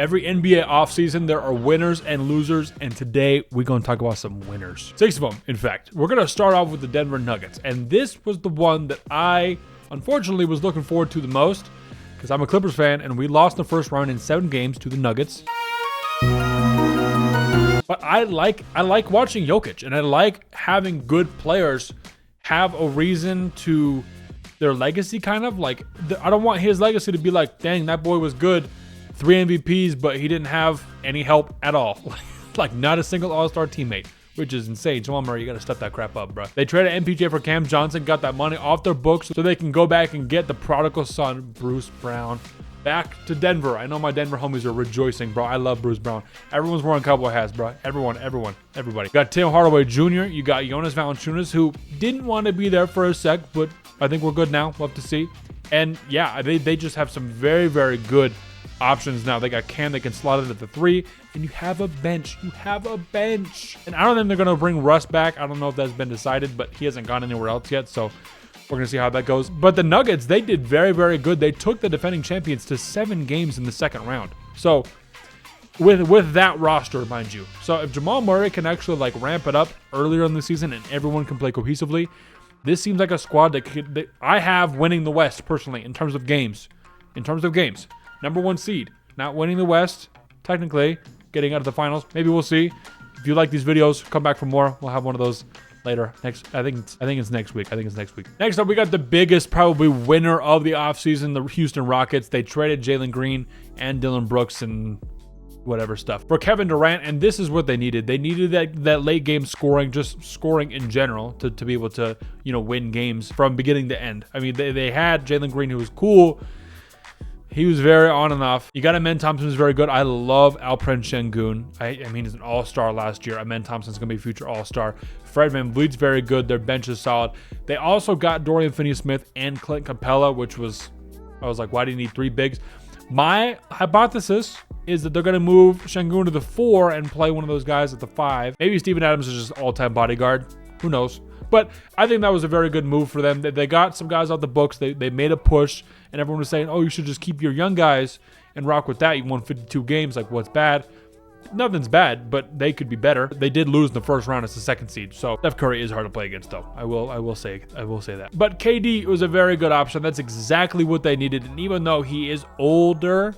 Every NBA offseason, there are winners and losers, and today we're going to talk about some winners. 6 of them, in fact. We're going to start off with the Denver Nuggets, and this was the one that I, unfortunately, was looking forward to the most because I'm a Clippers fan, and we lost in the first round in 7 games to the Nuggets. But I like watching Jokic, and I like having good players have a reason to their legacy, kind of. Like, I don't want his legacy to be like, dang, that boy was good. 3 MVPs, but he didn't have any help at all. Like, not a single all-star teammate, which is insane. Jamal Murray, you got to step that crap up, bro. They traded MPJ for Cam Johnson, got that money off their books so they can go back and get the prodigal son, Bruce Brown, back to Denver. I know my Denver homies are rejoicing, bro. I love Bruce Brown. Everyone's wearing cowboy hats, bro. Everybody. You got Tim Hardaway Jr., you got Jonas Valanciunas, who didn't want to be there for a sec, but I think we're good now. We'll have to see. And yeah, they just have some very, very good options now. They got Cam, they can slot it at the 3, and you have a bench. And I don't think they're going to bring Russ back. I don't know if that's been decided, but he hasn't gone anywhere else yet, so we're going to see how that goes. But the Nuggets, they did very, very good. They took the defending champions to 7 games in the second round. So with that roster, mind you. So if Jamal Murray can actually like ramp it up earlier in the season and everyone can play cohesively, this seems like a squad that I have winning the West personally in terms of games. Number 1 seed, not winning the West, technically, getting out of the finals. Maybe we'll see. If you like these videos, come back for more. We'll have one of those later. I think it's next week. Next up, we got the biggest probably winner of the offseason, the Houston Rockets. They traded Jalen Green and Dylan Brooks and whatever stuff for Kevin Durant, and this is what they needed. They needed that late game scoring, just scoring in general, to be able to, win games from beginning to end. I mean, they had Jalen Green, who was cool. He was very on and off. You got Amen Thompson, who's very good. I love Alperen Şengün. I mean, he's an all-star last year. Amen Thompson's going to be a future all-star. Fred VanVleet's very good. Their bench is solid. They also got Dorian Finney-Smith and Clint Capella, I was like, why do you need 3 bigs? My hypothesis is that they're going to move Şengün to the 4 and play one of those guys at the 5. Maybe Steven Adams is just all-time bodyguard. Who knows? But I think that was a very good move for them. They got some guys off the books. They made a push, and everyone was saying, oh, you should just keep your young guys and rock with that. You won 52 games. Like, what's bad? Nothing's bad, but they could be better. They did lose in the first round as the 2nd seed, so Steph Curry is hard to play against, though. I will say that. But KD was a very good option. That's exactly what they needed, and even though he is older,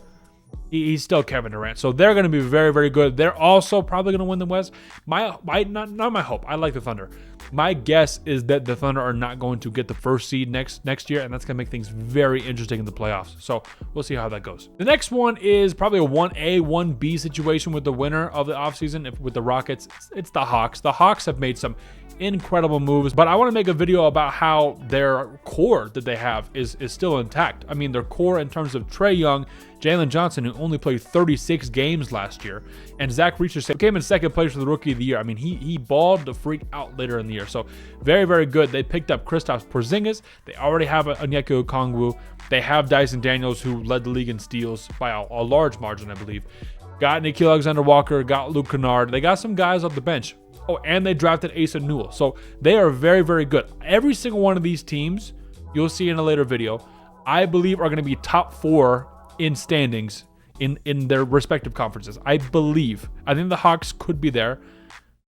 he's still Kevin Durant. So they're going to be very, very good. They're also probably going to win the West. Not my hope. I like the Thunder. My guess is that the Thunder are not going to get the 1st seed next year, and that's going to make things very interesting in the playoffs. So we'll see how that goes. The next one is probably a 1A, 1B situation with the winner of the offseason with the Rockets. It's the Hawks. The Hawks have made some incredible moves, but I want to make a video about how their core that they have is still intact. I mean, their core in terms of Trae Young, Jalen Johnson, who only played 36 games last year, and Zach Reacher came in 2nd place for the Rookie of the Year. I mean, he balled the freak out later in the year. So very, very good. They picked up Kristaps Porzingis. They already have Onyeka Okongwu. They have Dyson Daniels, who led the league in steals by a large margin, I believe. Got Nickeil Alexander-Walker, got Luke Kennard. They got some guys off the bench. Oh, and they drafted Asa Newell. So they are very, very good. Every single one of these teams, you'll see in a later video, I believe are going to be top 4 in standings in their respective conferences. I think the Hawks could be there.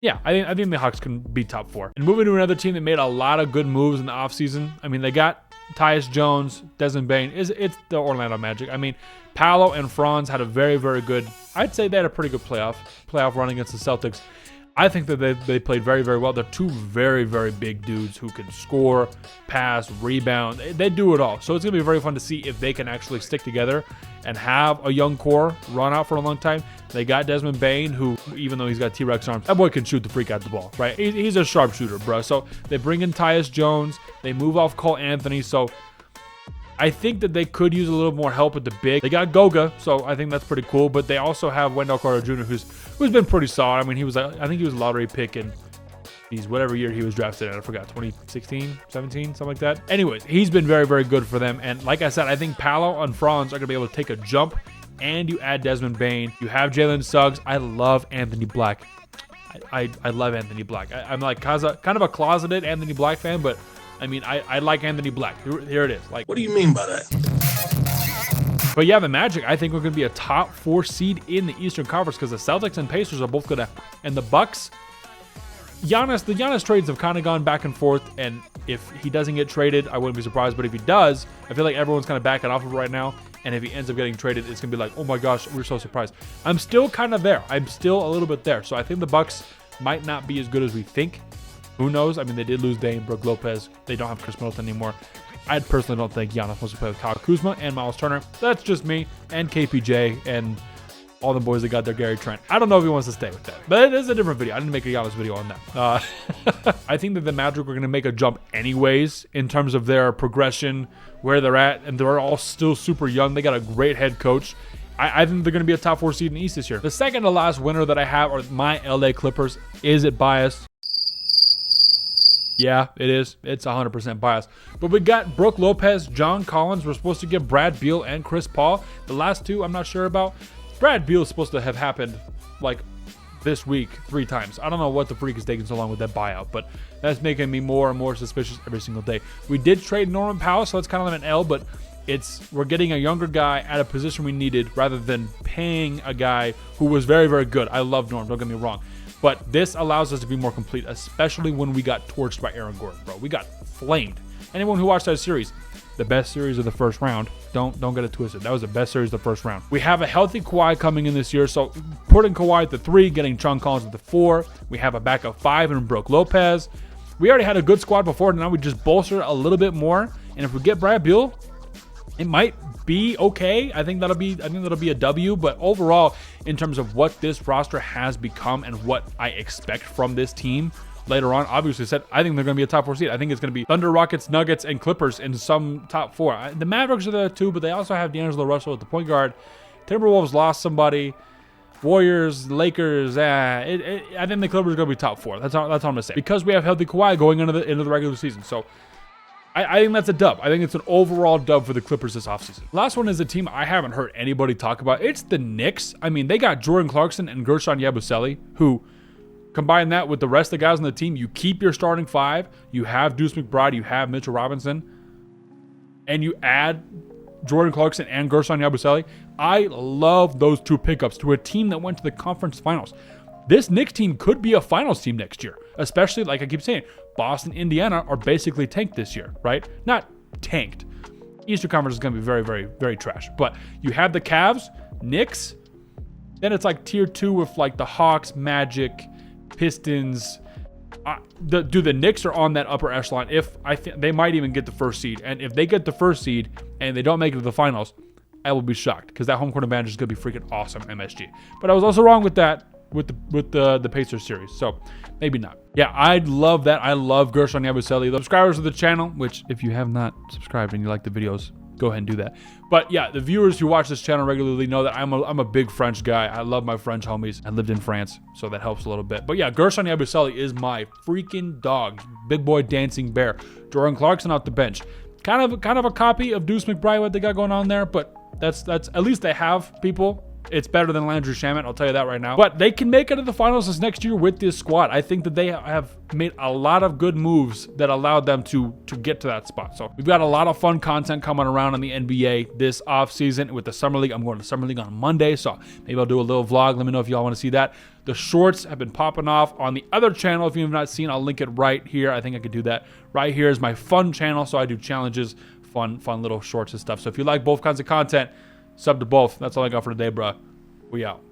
Yeah, I think the Hawks can be top 4. And moving to another team that made a lot of good moves in the offseason. I mean, they got Tyus Jones, Desmond Bane. It's the Orlando Magic. I mean, Paolo and Franz had a very, very good, I'd say they had a pretty good playoff run against the Celtics. I think that they played very, very well. They're 2 very, very big dudes who can score, pass, rebound. They do it all. So it's going to be very fun to see if they can actually stick together and have a young core run out for a long time. They got Desmond Bane, who, even though he's got T-Rex arms, that boy can shoot the freak out the ball, right? He's a sharpshooter, bro. So they bring in Tyus Jones. They move off Cole Anthony. So I think that they could use a little more help with the big. They got Goga, so I think that's pretty cool. But they also have Wendell Carter Jr., who's been pretty solid. I mean, I think he was a lottery pick in whatever year he was drafted in. I forgot, 2016, 17, something like that. Anyways, he's been very, very good for them. And like I said, I think Paolo and Franz are going to be able to take a jump. And you add Desmond Bane. You have Jalen Suggs. I love Anthony Black. I love Anthony Black. I'm like kind of a closeted Anthony Black fan, but I mean, I like Anthony Black. Here it is. Like, what do you mean by that? But yeah, the Magic, I think we're going to be a top 4 seed in the Eastern Conference because the Celtics and Pacers are both going to, and the Bucks, the Giannis trades have kind of gone back and forth, and if he doesn't get traded, I wouldn't be surprised, but if he does, I feel like everyone's kind of backing off of it right now, and if he ends up getting traded, it's going to be like, oh my gosh, we're so surprised. I'm still kind of there. I'm still a little bit there, so I think the Bucks might not be as good as we think. Who knows? I mean, they did lose Dame, Brook Lopez. They don't have Chris Middleton anymore. I personally don't think Giannis wants to play with Kyle Kuzma and Miles Turner. That's just me, and KPJ, and all the boys that got their Gary Trent. I don't know if he wants to stay with that, but it is a different video. I didn't make a Giannis video on that. I think that the Magic are going to make a jump anyways in terms of their progression, where they're at, and they're all still super young. They got a great head coach. I think they're going to be a top 4 seed in the East this year. The second to last winner that I have are my LA Clippers. Is it biased? Yeah, it is. It's 100% biased. But we got Brook Lopez, John Collins. We're supposed to get Brad Beal and Chris Paul. The last two, I'm not sure about. Brad Beal is supposed to have happened like this week 3 times. I don't know what the freak is taking so long with that buyout, but that's making me more and more suspicious every single day. We did trade Norman Powell, so it's kind of an L, but we're getting a younger guy at a position we needed rather than paying a guy who was very, very good. I love Norm, don't get me wrong. But this allows us to be more complete, especially when we got torched by Aaron Gordon, bro. We got flamed. Anyone who watched that series, the best series of the first round, don't get it twisted. That was the best series of the first round. We have a healthy Kawhi coming in this year, so putting Kawhi at the 3, getting John Collins at the 4. We have a backup 5 in Brook Lopez. We already had a good squad before, and now we just bolster a little bit more. And if we get Brad Beal, it might be okay. I think that'll be a W. But overall, in terms of what this roster has become and what I expect from this team later on, obviously said I think they're going to be a top 4 seed. I think it's going to be Thunder, Rockets, Nuggets, and Clippers in some top 4. The Mavericks are there too, but they also have D'Angelo Russell at the point guard. Timberwolves lost somebody. Warriors, Lakers, I think the Clippers are going to be top 4. That's all I'm going to say. Because we have healthy Kawhi going into the regular season. So I think that's a dub. I think it's an overall dub for the Clippers this offseason. Last one is a team I haven't heard anybody talk about. It's the Knicks. I mean, they got Jordan Clarkson and Gershon Yabusele, who combine that with the rest of the guys on the team. You keep your starting 5. You have Deuce McBride. You have Mitchell Robinson. And you add Jordan Clarkson and Gershon Yabusele. I love those 2 pickups to a team that went to the conference finals. This Knicks team could be a finals team next year, especially, like I keep saying, Boston, Indiana are basically tanked this year, right? Not tanked. Eastern Conference is going to be very, very, very trash. But you have the Cavs, Knicks, then it's like tier 2 with like the Hawks, Magic, Pistons. The Knicks are on that upper echelon. They might even get the 1st seed. And if they get the 1st seed and they don't make it to the finals, I will be shocked because that home court advantage is going to be freaking awesome, MSG. But I was also wrong with that. With the Pacers series, so maybe not. Yeah, I'd love that. I love Gershon Yabusele. The subscribers of the channel, which if you have not subscribed and you like the videos, go ahead and do that. But yeah, the viewers who watch this channel regularly know that I'm a big French guy. I love my French homies. I lived in France, so that helps a little bit. But yeah, Gershon Yabusele is my freaking dog. Big boy dancing bear. Jordan Clarkson off the bench. Kind of a copy of Deuce McBride, what they got going on there, but that's at least they have people. It's better than Landry Shamet, I'll tell you that right now. But they can make it to the finals this next year with this squad. I think that they have made a lot of good moves that allowed them to get to that spot. So we've got a lot of fun content coming around in the NBA this offseason with the Summer League. I'm going to Summer League on Monday, so maybe I'll do a little vlog. Let me know if y'all want to see that. The shorts have been popping off on the other channel. If you have not seen, I'll link it right here. I think I could do that. Right here is my fun channel, so I do challenges, fun little shorts and stuff. So if you like both kinds of content, sub to both. That's all I got for today, bro. We out.